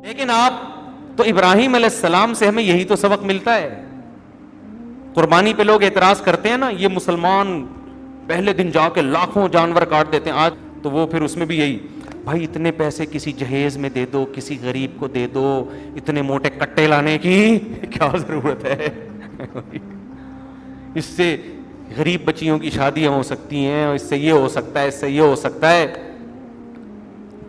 لیکن آپ تو ابراہیم علیہ السلام سے ہمیں یہی تو سبق ملتا ہے. قربانی پہ لوگ اعتراض کرتے ہیں نا, یہ مسلمان پہلے دن جا کے لاکھوں جانور کاٹ دیتے ہیں, آج تو وہ پھر اس میں بھی یہی, بھائی اتنے پیسے کسی جہیز میں دے دو, کسی غریب کو دے دو, اتنے موٹے کٹے لانے کی کیا ضرورت ہے. اس سے غریب بچیوں کی شادیاں ہو سکتی ہیں, اس سے یہ ہو سکتا ہے, اس سے یہ ہو سکتا ہے.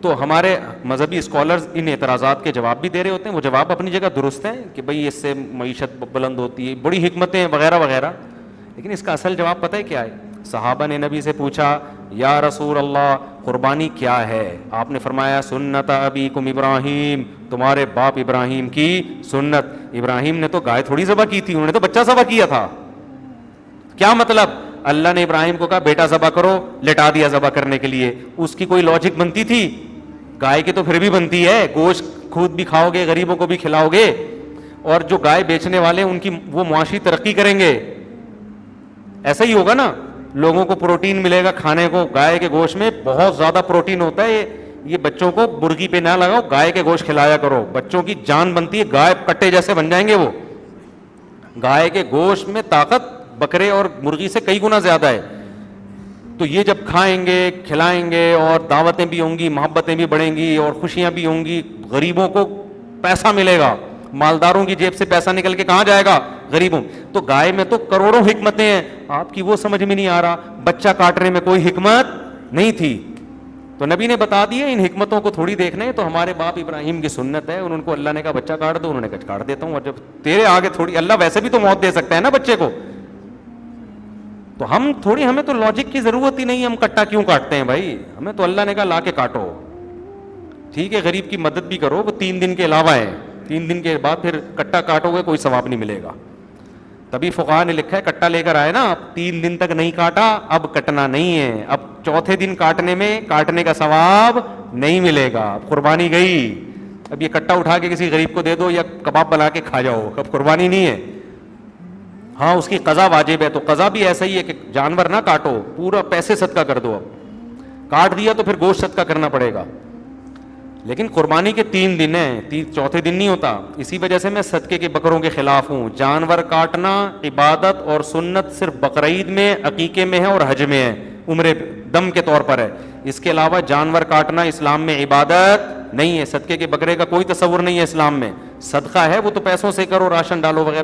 تو ہمارے مذہبی اسکالرز ان اعتراضات کے جواب بھی دے رہے ہوتے ہیں. وہ جواب اپنی جگہ درست ہیں کہ بھئی اس سے معیشت بلند ہوتی ہے, بڑی حکمتیں وغیرہ وغیرہ, لیکن اس کا اصل جواب پتہ ہے کیا ہے؟ صحابہ نے نبی سے پوچھا, یا رسول اللہ قربانی کیا ہے؟ آپ نے فرمایا سنت ابیکم ابراہیم, تمہارے باپ ابراہیم کی سنت. ابراہیم نے تو گائے تھوڑی ذبح کی تھی, انہوں نے تو بچہ ذبح کیا تھا. کیا مطلب؟ اللہ نے ابراہیم کو کہا بیٹا ذبح کرو, لٹا دیا ذبح کرنے کے لیے. اس کی کوئی لاجک بنتی تھی؟ گائے کی تو پھر بھی بنتی ہے, گوشت خود بھی کھاؤ گے, غریبوں کو بھی کھلاؤ گے, اور جو گائے بیچنے والے ان کی وہ معاشی ترقی کریں گے. ایسا ہی ہوگا نا, لوگوں کو پروٹین ملے گا کھانے کو. گائے کے گوشت میں بہت زیادہ پروٹین ہوتا ہے. یہ بچوں کو مرغی پہ نہ لگاؤ, گائے کے گوشت کھلایا کرو, بچوں کی جان بنتی ہے. گائے کٹے جیسے بن جائیں گے وہ. گائے کے گوشت میں طاقت بکرے اور مرغی سے کئی گنا زیادہ ہے. تو یہ جب کھائیں گے, کھلائیں گے, اور دعوتیں بھی ہوں گی, محبتیں بھی بڑھیں گی, اور خوشیاں بھی ہوں گی, غریبوں کو پیسہ ملے گا. مالداروں کی جیب سے پیسہ نکل کے کہاں جائے گا؟ غریبوں. تو گائے میں تو کروڑوں حکمتیں ہیں, آپ کی وہ سمجھ میں نہیں آ رہا. بچہ کاٹنے میں کوئی حکمت نہیں تھی, تو نبی نے بتا دیا. ان حکمتوں کو تھوڑی دیکھنا ہے. تو ہمارے باپ ابراہیم کی سنت ہے, ان کو اللہ نے کہا بچہ کاٹ دو, انہوں نے کہا کاٹ دیتا ہوں. اور جب تیرے آگے تھوڑی, اللہ ویسے بھی تو موت دے سکتا ہے نا بچے کو, تو ہم تھوڑی, ہمیں تو لاجک کی ضرورت ہی نہیں, ہم کٹا کیوں کاٹتے ہیں بھائی؟ ہمیں تو اللہ نے کہا لا کے کاٹو. ٹھیک ہے, غریب کی مدد بھی کرو, وہ 3 دن کے علاوہ ہے. 3 دن کے بعد پھر کٹا کاٹو گے کوئی ثواب نہیں ملے گا. تبھی فقہا نے لکھا ہے کٹا لے کر آئے نا, 3 دن تک نہیں کاٹا, اب کٹنا نہیں ہے. اب چوتھے دن کاٹنے میں کاٹنے کا ثواب نہیں ملے گا. اب قربانی گئی. اب یہ کٹا اٹھا کے کسی غریب کو دے دو یا کباب بنا کے کھا جاؤ, اب قربانی نہیں ہے. ہاں اس کی قضا واجب ہے, تو قضا بھی ایسا ہی ہے کہ جانور نہ کاٹو, پورا پیسے صدقہ کر دو. اب کاٹ دیا تو پھر گوشت صدقہ کرنا پڑے گا. لیکن قربانی کے 3 دن ہیں, چوتھے دن نہیں ہوتا. اسی وجہ سے میں صدقے کے بکروں کے خلاف ہوں. جانور کاٹنا عبادت اور سنت صرف بقرعید میں, عقیقے میں ہے اور حج میں ہے, عمرے دم کے طور پر ہے. اس کے علاوہ جانور کاٹنا اسلام میں عبادت نہیں ہے. صدقے کے بکرے کا کوئی تصور نہیں ہے اسلام میں. صدقہ ہے وہ تو پیسوں سے کرو, راشن ڈالو وغیرہ.